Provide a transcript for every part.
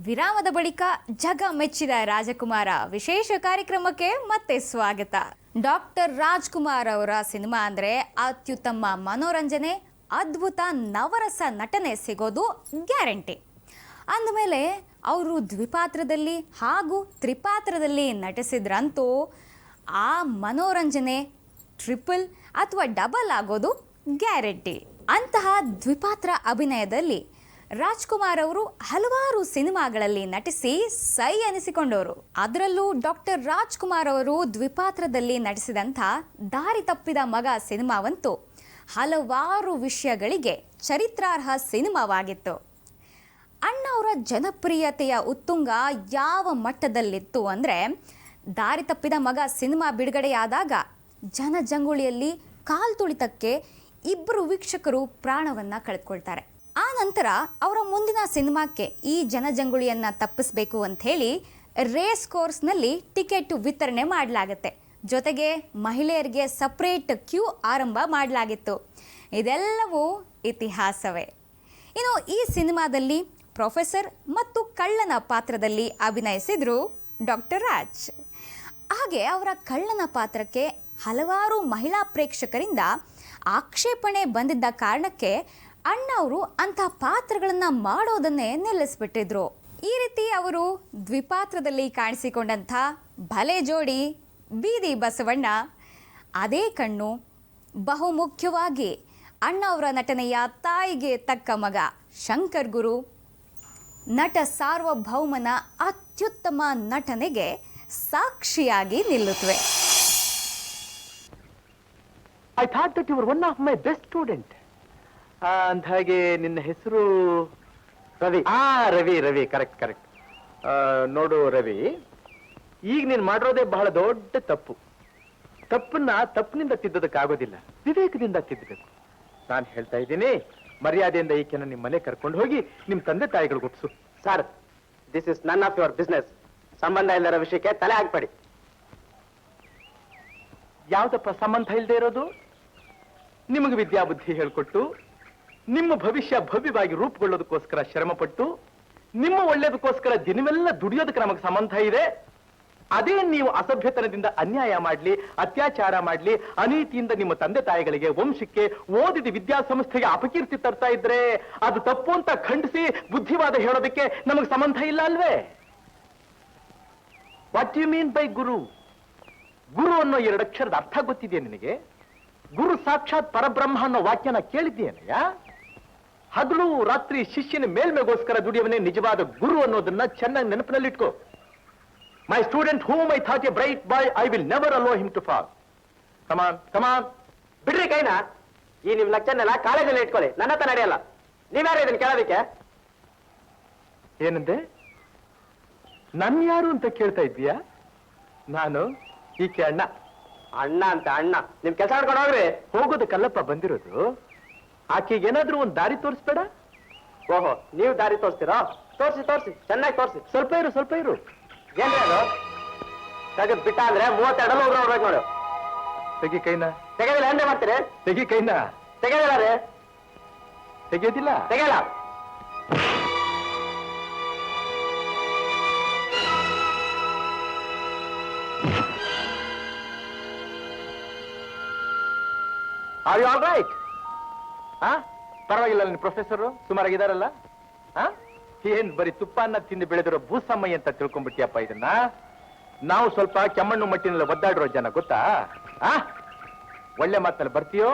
ವಿರಾಮದ ಬಳಿಕ ಜಗ ಮೆಚ್ಚಿದ ರಾಜಕುಮಾರ ವಿಶೇಷ ಕಾರ್ಯಕ್ರಮಕ್ಕೆ ಮತ್ತೆ ಸ್ವಾಗತ. ಡಾಕ್ಟರ್ ರಾಜ್ಕುಮಾರ್ ಅವರ ಸಿನಿಮಾ ಅಂದರೆ ಅತ್ಯುತ್ತಮ ಮನೋರಂಜನೆ, ಅದ್ಭುತ ನವರಸ ನಟನೆ ಸಿಗೋದು ಗ್ಯಾರಂಟಿ. ಅಂದಮೇಲೆ ಅವರು ದ್ವಿಪಾತ್ರದಲ್ಲಿ ಹಾಗೂ ತ್ರಿಪಾತ್ರದಲ್ಲಿ ನಟಿಸಿದ್ರಂತೂ ಆ ಮನೋರಂಜನೆ ಟ್ರಿಪಲ್ ಅಥವಾ ಡಬಲ್ ಆಗೋದು ಗ್ಯಾರಂಟಿ. ಅಂತಹ ದ್ವಿಪಾತ್ರ ಅಭಿನಯದಲ್ಲಿ ರಾಜ್ಕುಮಾರ್ ಅವರು ಹಲವಾರು ಸಿನಿಮಾಗಳಲ್ಲಿ ನಟಿಸಿ ಸೈ ಅನಿಸಿಕೊಂಡವರು. ಅದರಲ್ಲೂ ಡಾಕ್ಟರ್ ರಾಜ್ಕುಮಾರ್ ಅವರು ದ್ವಿಪಾತ್ರದಲ್ಲಿ ನಟಿಸಿದಂಥ ದಾರಿ ತಪ್ಪಿದ ಮಗ ಸಿನಿಮಾವಂತೂ ಹಲವಾರು ವಿಷಯಗಳಿಗೆ ಚರಿತ್ರಾರ್ಹ ಸಿನಿಮಾವಾಗಿತ್ತು. ಅಣ್ಣವರ ಜನಪ್ರಿಯತೆಯ ಉತ್ತುಂಗ ಯಾವ ಮಟ್ಟದಲ್ಲಿತ್ತು ಅಂದರೆ, ದಾರಿ ತಪ್ಪಿದ ಮಗ ಸಿನಿಮಾ ಬಿಡುಗಡೆಯಾದಾಗ ಜನಜಂಗುಳಿಯಲ್ಲಿ ಕಾಲ್ತುಳಿತಕ್ಕೆ 2 ವೀಕ್ಷಕರು ಪ್ರಾಣವನ್ನು ಕಳೆದುಕೊಳ್ತಾರೆ. ಆ ನಂತರ ಅವರ ಮುಂದಿನ ಸಿನಿಮಾಕ್ಕೆ ಈ ಜನಜಂಗುಳಿಯನ್ನು ತಪ್ಪಿಸಬೇಕು ಅಂಥೇಳಿ ರೇಸ್ ಕೋರ್ಸ್ನಲ್ಲಿ ಟಿಕೆಟ್ ವಿತರಣೆ ಮಾಡಲಾಗುತ್ತೆ. ಜೊತೆಗೆ ಮಹಿಳೆಯರಿಗೆ ಸಪ್ರೇಟ್ ಕ್ಯೂ ಆರಂಭ ಮಾಡಲಾಗಿತ್ತು. ಇದೆಲ್ಲವೂ ಇತಿಹಾಸವೇ. ಇನ್ನು ಈ ಸಿನಿಮಾದಲ್ಲಿ ಪ್ರೊಫೆಸರ್ ಮತ್ತು ಕಳ್ಳನ ಪಾತ್ರದಲ್ಲಿ ಅಭಿನಯಿಸಿದರು ಡಾಕ್ಟರ್ ರಾಜ್. ಹಾಗೆ ಅವರ ಕಳ್ಳನ ಪಾತ್ರಕ್ಕೆ ಹಲವಾರು ಮಹಿಳಾ ಪ್ರೇಕ್ಷಕರಿಂದ ಆಕ್ಷೇಪಣೆ ಬಂದಿದ್ದ ಕಾರಣಕ್ಕೆ ಅಣ್ಣವರು ಅಂಥ ಪಾತ್ರಗಳನ್ನು ಮಾಡೋದನ್ನೇ ನಿಲ್ಲಿಸ್ಬಿಟ್ಟಿದ್ರು. ಈ ರೀತಿ ಅವರು ದ್ವಿಪಾತ್ರದಲ್ಲಿ ಕಾಣಿಸಿಕೊಂಡಂಥ ಭಲೆ ಜೋಡಿ ಬೀದಿ ಬಸವಣ್ಣ, ಅದೇ ಕಣ್ಣು, ಬಹುಮುಖ್ಯವಾಗಿ ಅಣ್ಣವರ ನಟನೆಯ ತಾಯಿಗೆ ತಕ್ಕ ಮಗ ಶಂಕರ್ ಗುರು, ನಟ ಸಾರ್ವಭೌಮನ ಅತ್ಯುತ್ತಮ ನಟನೆಗೆ ಸಾಕ್ಷಿಯಾಗಿ ನಿಲ್ಲುತ್ತವೆ. I thought that you were one of my best student. ಅಂದ ಹಾಗೆ ನಿನ್ನ ಹೆಸರು ರವಿ. Ravi Ravi correct correct. ನೋಡು ರವಿ, ಈಗ ನೀನು ಮಾಡಿರೋದೇ ಬಹಳ ದೊಡ್ಡ ತಪ್ಪು. ತಪ್ಪನ್ನ ತಪ್ಪಿನಿಂದ ತಿದ್ದೋದಕ್ಕಾಗೋದಿಲ್ಲ, ವಿವೇಕದಿಂದ ತಿದ್ದಬೇಕು. ನಾನು ಹೇಳ್ತಾ ಇದ್ದೀನಿ, ಮರ್ಯಾದೆಯಿಂದ ಈಕೆನ ನಿಮ್ಮ ಮನೆ ಕರ್ಕೊಂಡು ಹೋಗಿ ನಿಮ್ಮ ತಂದೆ ತಾಯಿಗಳಿಗೆ ಒಪ್ಸು. Sir, this is none of your business. ಸಂಬಂಧ ಇಲ್ಲದ ವಿಷಯಕ್ಕೆ ತಲೆ ಹಾಕ್ಬೇಡಿ. ಯಾವ್ದಪ್ಪ ಸಂಬಂಧ ಇಲ್ಲದೆ ಇರೋದು? ನಿಮಗೆ ವಿದ್ಯಾಬುದ್ಧಿ ಹೇಳ್ಕೊಟ್ಟು ನಿಮ್ಮ ಭವಿಷ್ಯ ಭವ್ಯವಾಗಿ ರೂಪುಗೊಳ್ಳೋದಕ್ಕೋಸ್ಕರ ಶ್ರಮಪಟ್ಟು ನಿಮ್ಮ ಒಳ್ಳೇದಕ್ಕೋಸ್ಕರ ದಿನವೆಲ್ಲ ದುಡಿಯೋದಕ್ಕೆ ನಮಗೆ ಸಂಬಂಧ ಇದೆ. ಅದೇ ನೀವು ಅಸಭ್ಯತನದಿಂದ ಅನ್ಯಾಯ ಮಾಡಲಿ, ಅತ್ಯಾಚಾರ ಮಾಡಲಿ, ಅನೀತಿಯಿಂದ ನಿಮ್ಮ ತಂದೆ ತಾಯಿಗಳಿಗೆ, ವಂಶಕ್ಕೆ, ಓದಿದ ವಿದ್ಯಾಸಂಸ್ಥೆಗೆ ಅಪಕೀರ್ತಿ ತರ್ತಾ ಇದ್ರೆ ಅದು ತಪ್ಪು ಅಂತ ಖಂಡಿಸಿ ಬುದ್ಧಿವಾದ ಹೇಳೋದಕ್ಕೆ ನಮಗೆ ಸಂಬಂಧ ಇಲ್ಲ ಅಲ್ವೇ? ವಾಟ್ ಯು ಮೀನ್ ಬೈ ಗುರು? ಗುರು ಅನ್ನೋ 2 ಅಕ್ಷರದ ಅರ್ಥ ಗೊತ್ತಿದೆಯಾ ನಿನಗೆ? ಗುರು ಸಾಕ್ಷಾತ್ ಪರಬ್ರಹ್ಮ ಅನ್ನೋ ವಾಕ್ಯನ ಕೇಳಿದ್ದೀಯನಯ್ಯ? ಹಗಲು ರಾತ್ರಿ ಶಿಷ್ಯನ ಮೇಲ್ಮೆಗೋಸ್ಕರ ದುಡಿಯವನೇ ನಿಜವಾದ ಗುರು ಅನ್ನೋದನ್ನ ಚೆನ್ನಾಗಿ ನೆನಪಿನಲ್ಲಿಟ್ಕೋ. My student whom I thought a bright boy, I will never allow him to fall. Come on come on. ಬಿಡ್ರಿ ಕೈನ. ಈ ನಿಮ್ ಲೆಕ್ಚರ್ನೆಲ್ಲ ಕಾಲೇಜಲ್ಲಿ ಇಟ್ಕೊಳ್ಳಿ, ನನ್ನ ಹತ್ರ ನಡೆಯಲ್ಲ. ನೀವ್ಯಾರು ಇದನ್ನ ಕೇಳೋದಕ್ಕೆ? ಏನಂದೆ? ನನ್ ಯಾರು ಅಂತ ಕೇಳ್ತಾ ಇದ್ದೀಯಾ? ನಾನು ಈಕೆ ಅಣ್ಣ. ಅಣ್ಣ ಅಂತ ಅಣ್ಣ? ನಿಮ್ ಕೆಲಸ ಮಾಡ್ಕೊಂಡು ಹೋಗ್ರಿ. ಹೋಗೋದಕ್ಕಲ್ಲಪ್ಪ ಬಂದಿರೋದು. ಆಕೆಗೆ ಏನಾದ್ರೂ ಒಂದು ದಾರಿ ತೋರಿಸ್ಬೇಡ? ಓಹೋ, ನೀವು ದಾರಿ ತೋರಿಸ್ತೀರೋ? ತೋರಿಸಿ ತೋರಿಸಿ, ಚೆನ್ನಾಗಿ ತೋರಿಸಿ. ಸ್ವಲ್ಪ ಇರು ಸ್ವಲ್ಪ ಇರು. ಏನ್ರಿ ಅದು? ತೆಗೆದ್ ಬಿಟ್ಟ ಅಂದ್ರೆ 32 ಅಡಿ ಹೋಗ್ರ ಹೋಗ್ಬೇಕು ನೋಡು. ತೆಗಿ ಕೈನ. ತೆಗೆದಿಲ್ಲ ಏನ್ರಿ ಮಾಡ್ತೀರಿ? ತೆಗಿ ಕೈನ. ತೆಗೆದಿಲ್ಲ ರೀ. ತೆಗಿಯೋದಿಲ್ಲ? ತೆಗೆಯಲ್ಲ. Are you all right? ಪರವಾಗಿಲ್ಲ, ನಿನ್ನ ಪ್ರೊಫೆಸರು ಸುಮಾರಾಗಿದ್ದಾರಲ್ಲ? ಏನ್ ಬರೀ ತುಪ್ಪನ್ನ ತಿಂದು ಬೆಳೆದಿರೋ ಭೂಸಮ್ಮಯ್ಯ ಅಂತ ತಿಳ್ಕೊಂಡ್ಬಿಟ್ಟಿಯಪ್ಪ ಇದನ್ನ? ನಾವು ಸ್ವಲ್ಪ ಕೆಮ್ಮಣ್ಣು ಮಟ್ಟಿನಲ್ಲಿ ಒದ್ದಾಡಿರೋ ಜನ ಗೊತ್ತಾ? ಒಳ್ಳೆ ಮಾತಲ್ಲಿ ಬರ್ತೀಯೋ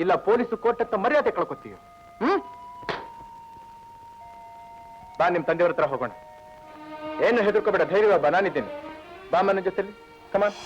ಇಲ್ಲ ಪೊಲೀಸು ಕೋರ್ಟ್ ಹತ್ತ ಮರ್ಯಾದೆ ಕಳ್ಕೊತೀಯೋ? ಬಾ, ನಿಮ್ ತಂದೆಯವ್ರ ಹತ್ರ ಹೋಗೋಣ. ಏನು ಹೆದರ್ಕೋಬೇಡ, ಧೈರ್ಯ ಬಾ, ನಾನಿದ್ದೇನೆ. ಬಾ ನನ್ನ ಜೊತೆಲಿ, ಕಮಾನ್.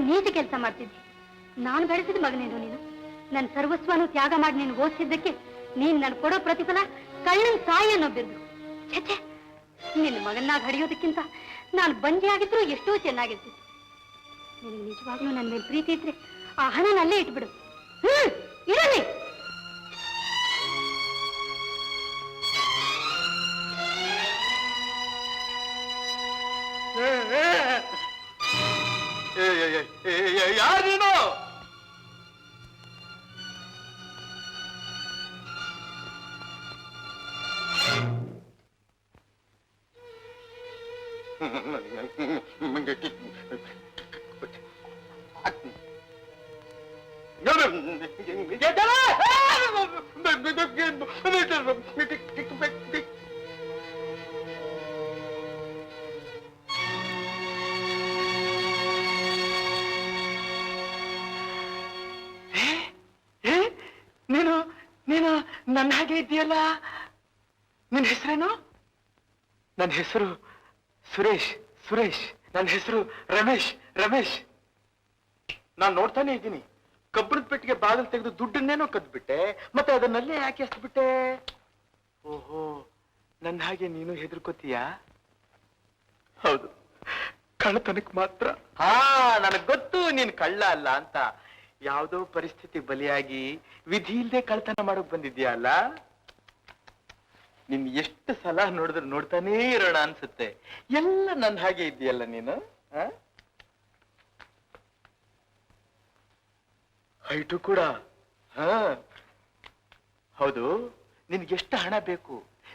ನೀತಿ ಕೆಲಸ ಮಾಡ್ತಿದ್ದೆ. ನಾನು ಬೆಳೆಸಿದ ಮಗನೇನು ನೀನು. ನನ್ನ ಸರ್ವಸ್ವನು ತ್ಯಾಗ ಮಾಡಿ ನೀನು ಓದಿಸಿದ್ದಕ್ಕೆ ನೀನ್ ನನ್ ಕೊಡೋ ಪ್ರತಿಫಲ ಕಳ್ಳನ್ ತಾಯಿ ಅನ್ನೋ ಬಿರುದು. ಛೆ, ನಿನ್ನ ಮಗನಾಗ ಹಡಿಯೋದಕ್ಕಿಂತ ನಾನು ಬಂಜೆ ಆಗಿದ್ರು ಎಷ್ಟೋ ಚೆನ್ನಾಗಿರ್ತಿತ್ತು. ನಿನಗೆ ನಿಜವಾಗ್ಲೂ ನನ್ನ ಮೇಲೆ ಪ್ರೀತಿ ಇದ್ರೆ ಆ ಹಣನ ಅಲ್ಲೇ ಇಟ್ಬಿಡು. ಇರಲಿ. ಯಾರು ನೀನು? ನೀನು ನನ್ನ ಹಾಗೆ ಇದೆಯಲ್ಲ. ನಿನ್ನ ಹೆಸರೇನು? ನನ್ನ ಹೆಸರು ಸುರೇಶ್. ನನ್ನ ಹೆಸರು ರಮೇಶ್. ನಾನು ನೋಡ್ತಾನೆ ಇದ್ದೀನಿ. ಕಬ್ಬಣದ ಪೆಟ್ಟಿಗೆ ಬಾಗಿಲು ತೆಗೆದು ದುಡ್ಡನ್ನೇನೋ ಕದ್ಬಿಟ್ಟೆ, ಮತ್ತೆ ಅದನ್ನಲ್ಲೇ ಯಾಕೆ ಎಸ್ಬಿಟ್ಟೆ? ಓಹೋ, ನನ್ನ ಹಾಗೆ ನೀನು ಹೆದರ್ಕೋತೀಯಾ? ಹೌದು, ಕಳ್ಳತನಕ್ಕೆ ಮಾತ್ರ. ನನಗ್ ಗೊತ್ತು ನೀನ್ ಕಳ್ಳ ಅಲ್ಲ ಅಂತ. ಯಾವುದೋ ಪರಿಸ್ಥಿತಿ ಬಲಿಯಾಗಿ ವಿಧಿ ಇಲ್ಲದೆ ಕಳ್ಳತನ ಮಾಡೋಕ್ ಬಂದಿದ್ಯಾ ಅಲ್ಲ? ನಿನ್ ಎಷ್ಟು ಸಲ ನೋಡಿದ್ರೆ ನೋಡ್ತಾನೇ ಇರೋಣ ಅನ್ಸುತ್ತೆ. ಎಲ್ಲ ನನ್ನ ಹಾಗೆ ಇದೆಯಲ್ಲ ನೀನು. ಹೈಟು ಕೂಡ. ಹೌದು, ನಿನ್ಗೆಷ್ಟು ಹಣ ಬೇಕು?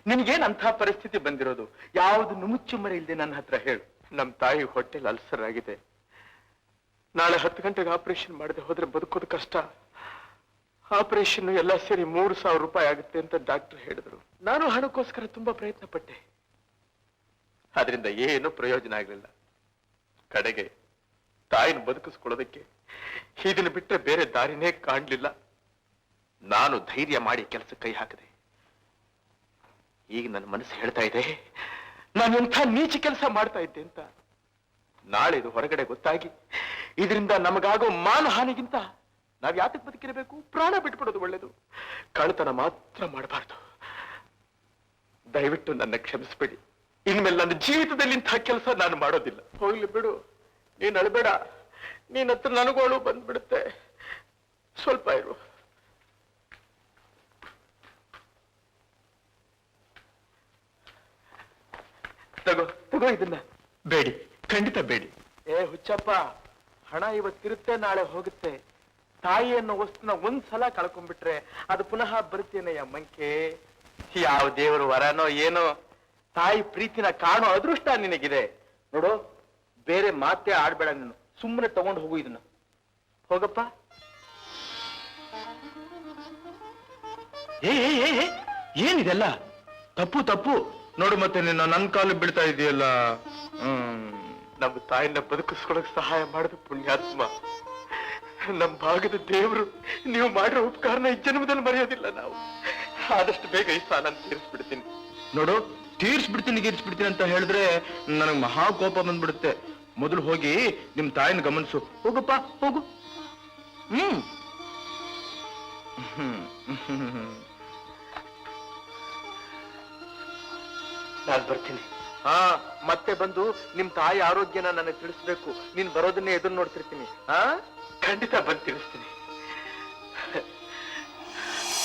ನಿನ್ಗೇನ್ ಅಂಥ ಪರಿಸ್ಥಿತಿ ಬಂದಿರೋದು? ಯಾವುದು ನುಮುಚ್ಚುಮರೆ ಇಲ್ಲದೆ ನನ್ನ ಹತ್ರ ಹೇಳು. ನಮ್ ತಾಯಿ ಹೊಟ್ಟೆಲ್ ಅಲ್ಸರ್ ಆಗಿದೆ. ನಾಳೆ 10 ಗಂಟೆಗೆ ಆಪರೇಷನ್ ಮಾಡದೆ ಹೋದ್ರೆ ಬದುಕೋದು ಕಷ್ಟ. ಆಪರೇಷನ್ ಎಲ್ಲ ಸೇರಿ 3,000 ರೂಪಾಯಿ ಆಗುತ್ತೆ ಅಂತ ಡಾಕ್ಟರ್ ಹೇಳಿದ್ರು. ನಾನು ಹಣಕ್ಕೋಸ್ಕರ ತುಂಬಾ ಪ್ರಯತ್ನ ಪಟ್ಟೆ. ಆದ್ರಿಂದ ಏನು ಪ್ರಯೋಜನ ಆಗ್ಲಿಲ್ಲ. ಕಡೆಗೆ ತಾಯಿನ ಬದುಕಿಸ್ಕೊಳ್ಳೋದಕ್ಕೆ ಇದನ್ನು ಬಿಟ್ಟರೆ ಬೇರೆ ದಾರಿನೇ ಕಾಣ್ಲಿಲ್ಲ. ನಾನು ಧೈರ್ಯ ಮಾಡಿ ಕೆಲಸ ಕೈ ಹಾಕಿದೆ. ಈಗ ನನ್ನ ಮನಸ್ಸು ಹೇಳ್ತಾ ಇದೆ, ನಾನು ಎಂಥ ನೀಚ ಕೆಲಸ ಮಾಡ್ತಾ ಇದ್ದೆ ಅಂತ. ನಾಳೆ ಇದು ಹೊರಗಡೆ ಗೊತ್ತಾಗಿ ಇದರಿಂದ ನಮಗಾಗೋ ಮಾನಹಾನಿಗಿಂತ ನಾವ್ ಯಾತಕ್ಕೆ ಬದುಕಿರಬೇಕು? ಪ್ರಾಣ ಬಿಟ್ಬಿಡೋದು ಒಳ್ಳೇದು. ಕಳ್ಳತನ ಮಾತ್ರ ಮಾಡಬಾರ್ದು. ದಯವಿಟ್ಟು ನನ್ನ ಕ್ಷಮಿಸ್ಬೇಡಿ. ಇನ್ಮೇಲೆ ನನ್ನ ಜೀವಿತದಲ್ಲಿ ಇಂಥ ಕೆಲಸ ನಾನು ಮಾಡೋದಿಲ್ಲ. ಹೋಗ್ಲಿ ಬಿಡು, ನೀನ್ ಅಳಬೇಡ. ನೀನ್ ಹತ್ರ ನನಗೂ ಅಳು ಬಂದ್ಬಿಡುತ್ತೆ. ಸ್ವಲ್ಪ ಇರು. ತಗೋ ಇದನ್ನ. ಬೇಡಿ, ಖಂಡಿತ ಬೇಡಿ. ಹುಚ್ಚಪ್ಪ, ಹಣ ಇವತ್ತಿರುತ್ತೆ, ನಾಳೆ ಹೋಗುತ್ತೆ. ತಾಯಿ ಅನ್ನೋ ವಸ್ತುನ ಒಂದ್ಸಲ ಕಳ್ಕೊಂಡ್ಬಿಟ್ರೆ ಅದು ಪುನಃ ಬರುತ್ತೇನೆಯ ಮಂಕೆ. ಯಾವ ದೇವರು ವರನೋ ಏನೋ, ತಾಯಿ ಪ್ರೀತಿನ ಕಾಣೋ ಅದೃಷ್ಟ ನಿನಗಿದೆ ನೋಡು. ಬೇರೆ ಮಾತೇ ಆಡ್ಬೇಡ ನೀನು. ಸುಮ್ಮನೆ ತಗೊಂಡು ಹೋಗು ಇದನ್ನ. ಹೋಗಪ್ಪ. ಏನಿದೆಲ್ಲ? ತಪ್ಪು ನೋಡು. ಮತ್ತೆ ನಿನ್ನ ನನ್ನ ಕಾಲು ಬೀಳ್ತಾ ಇದೆಯಲ್ಲ. ನಮ್ಮ ತಾಯಿನ ಬದುಕಿಸ್ಕೊಳಕ್ ಸಹಾಯ ಮಾಡಿದ ಪುಣ್ಯಾತ್ಮ, ನಮ್ಮ ಭಾಗದ ದೇವರು. ನೀವು ಮಾಡಿರೋ ಉಪಕಾರನ ಈ ಜನ್ಮದಲ್ಲಿ ಮರೆಯೋದಿಲ್ಲ ನಾವು. ಆದಷ್ಟು ಬೇಗ ಈ ಸಾಲ ತೀರಿಸ್ಬಿಡ್ತೀನಿ ನೋಡು. ತೀರಿಸ್ಬಿಡ್ತೀನಿ ಅಂತ ಹೇಳಿದ್ರೆ ನನಗೆ ಮಹಾ ಕೋಪ ಬಂದ್ಬಿಡುತ್ತೆ. ಮೊದಲು ಹೋಗಿ ನಿಮ್ ತಾಯಿನ ಗಮನಿಸು. ಹೋಗಪ್ಪ, ಹೋಗು. ನಾನು ಬರ್ತೀನಿ. ಮತ್ತೆ ಬಂದು ನಿಮ್ ತಾಯಿ ಆರೋಗ್ಯನ ನನಗೆ ತಿಳಿಸ್ಬೇಕು. ನೀನ್ ಬರೋದನ್ನೇ ಎದುರು ನೋಡ್ತಿರ್ತೀನಿ. ಖಂಡಿತ ಬಂದು ತಿಳಿಸ್ತೀನಿ.